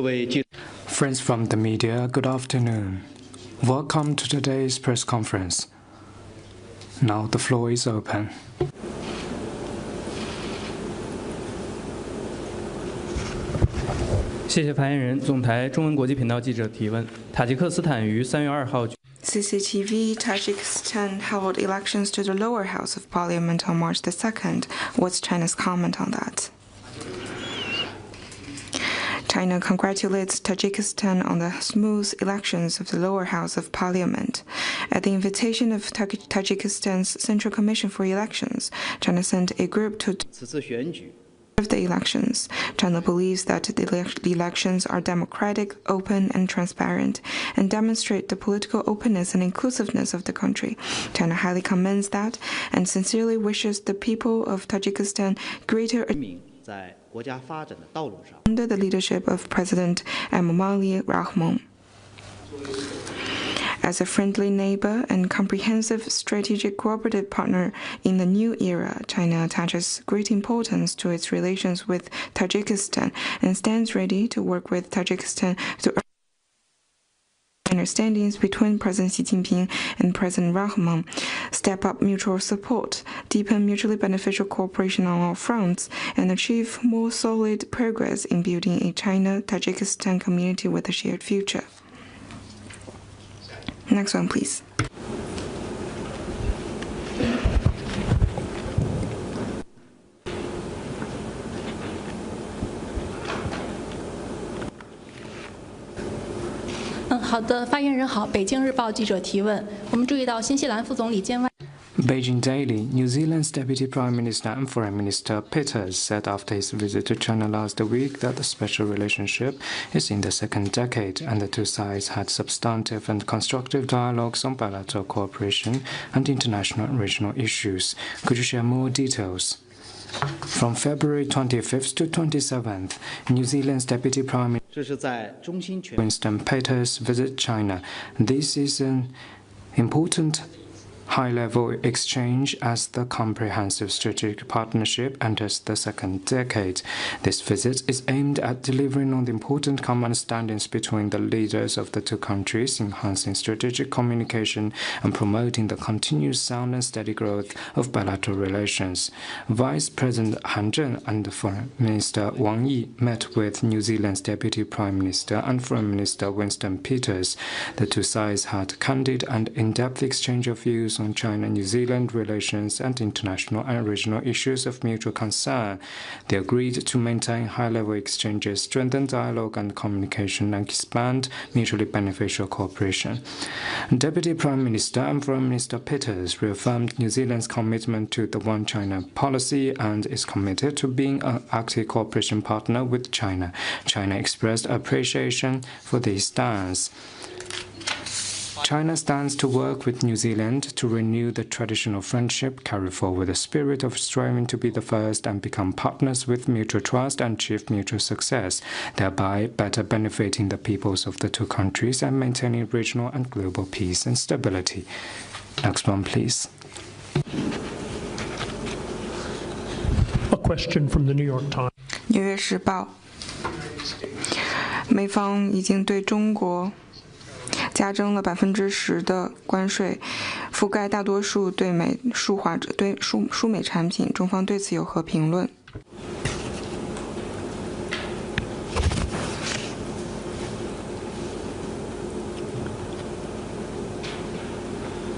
Friends from the media, good afternoon. Welcome to today's press conference. Now the floor is open. 谢谢发言人。总台中文国际频道记者提问：塔吉克斯坦于3月2号。 CCTV Tajikistan held elections to the lower house of parliament on March the 2nd. What's China's comment on that? China congratulates Tajikistan on the smooth elections of the lower house of parliament. At the invitation of Tajikistan's Central Commission for Elections, China sent a group to observe the elections. China believes that the elections are democratic, open, and transparent, and demonstrate the political openness and inclusiveness of the country. China highly commends that and sincerely wishes the people of Tajikistan greater under the leadership of President Emomali Rahmon. As a friendly neighbor and comprehensive strategic cooperative partner in the new era, China attaches great importance to its relations with Tajikistan and stands ready to work with Tajikistan to understandings between President Xi Jinping and President Rahmon, step up mutual support, deepen mutually beneficial cooperation on all fronts, and achieve more solid progress in building a China-Tajikistan community with a shared future. Next one, please. Beijing Daily, New Zealand's Deputy Prime Minister and Foreign Minister Peters said after his visit to China last week that the special relationship is in the second decade and the two sides had substantive and constructive dialogues on bilateral cooperation and international and regional issues. Could you share more details? From February 25th to 27th, New Zealand's Deputy Prime Minister Winston Peters visited China. This is an important high-level exchange as the comprehensive strategic partnership enters the second decade. This visit is aimed at delivering on the important common understandings between the leaders of the two countries, enhancing strategic communication and promoting the continuous sound and steady growth of bilateral relations. Vice President Han Zheng and Foreign Minister Wang Yi met with New Zealand's Deputy Prime Minister and Foreign Minister Winston Peters. The two sides had candid and in-depth exchange of views on China-New Zealand relations and international and regional issues of mutual concern. They agreed to maintain high-level exchanges, strengthen dialogue and communication, and expand mutually beneficial cooperation. Deputy Prime Minister and Foreign Minister Peters reaffirmed New Zealand's commitment to the One China policy and is committed to being an active cooperation partner with China. China expressed appreciation for this stance. China stands to work with New Zealand to renew the traditional friendship, carry forward the spirit of striving to be the first and become partners with mutual trust and achieve mutual success, thereby better benefiting the peoples of the two countries and maintaining regional and global peace and stability. Next one, please. A question from the New York Times. 纽约时报，美方已经对中国加征了10%的关税，覆盖大多数对美输美产品。中方对此有何评论？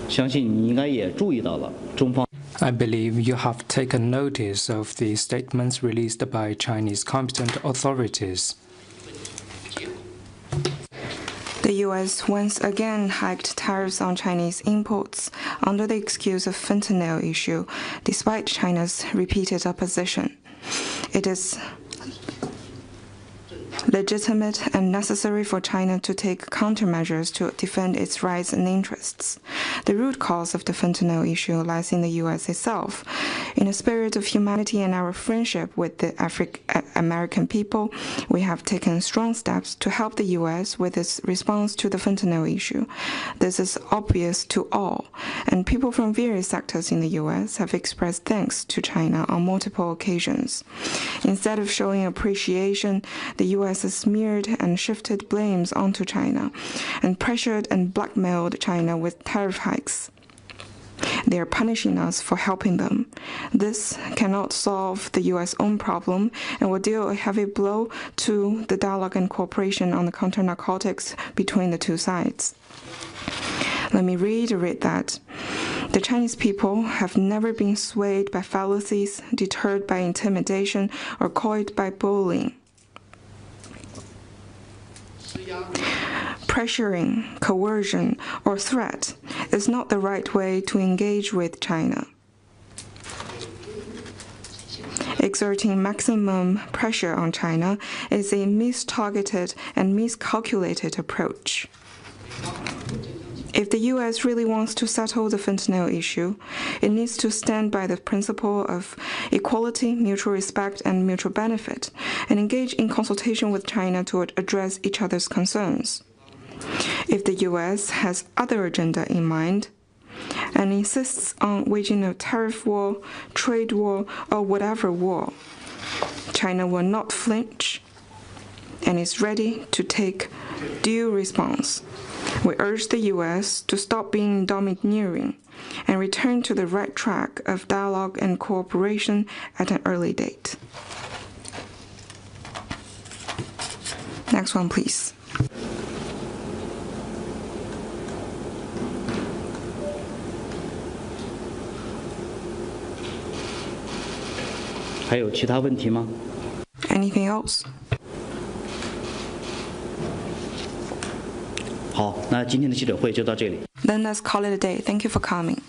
相信你应该也注意到了，中方。 I believe you have taken notice of the statements released by Chinese competent authorities. The U.S. once again hiked tariffs on Chinese imports under the excuse of fentanyl issue, despite China's repeated opposition. It is legitimate and necessary for China to take countermeasures to defend its rights and interests. The root cause of the fentanyl issue lies in the U.S. itself. In a spirit of humanity and our friendship with the American people, we have taken strong steps to help the U.S. with its response to the fentanyl issue. This is obvious to all, and people from various sectors in the U.S. have expressed thanks to China on multiple occasions. Instead of showing appreciation, the U.S. has smeared and shifted blames onto China and pressured and blackmailed China with tariff hikes. They are punishing us for helping them. This cannot solve the U.S. own problem and will deal a heavy blow to the dialogue and cooperation on the counter-narcotics between the two sides. Let me reiterate that the Chinese people have never been swayed by fallacies, deterred by intimidation, or coyed by bullying. Pressuring, coercion, or threat is not the right way to engage with China. Exerting maximum pressure on China is a mistargeted and miscalculated approach. If the U.S. really wants to settle the fentanyl issue, it needs to stand by the principle of equality, mutual respect, and mutual benefit, and engage in consultation with China to address each other's concerns. If the U.S. has other agenda in mind and insists on waging a tariff war, trade war, or whatever war, China will not flinch and is ready to take due response. We urge the U.S. to stop being domineering and return to the right track of dialogue and cooperation at an early date. Next one, please. Anything else? 好，那今天的记者会就到这里。 Then let's call it a day. Thank you for coming.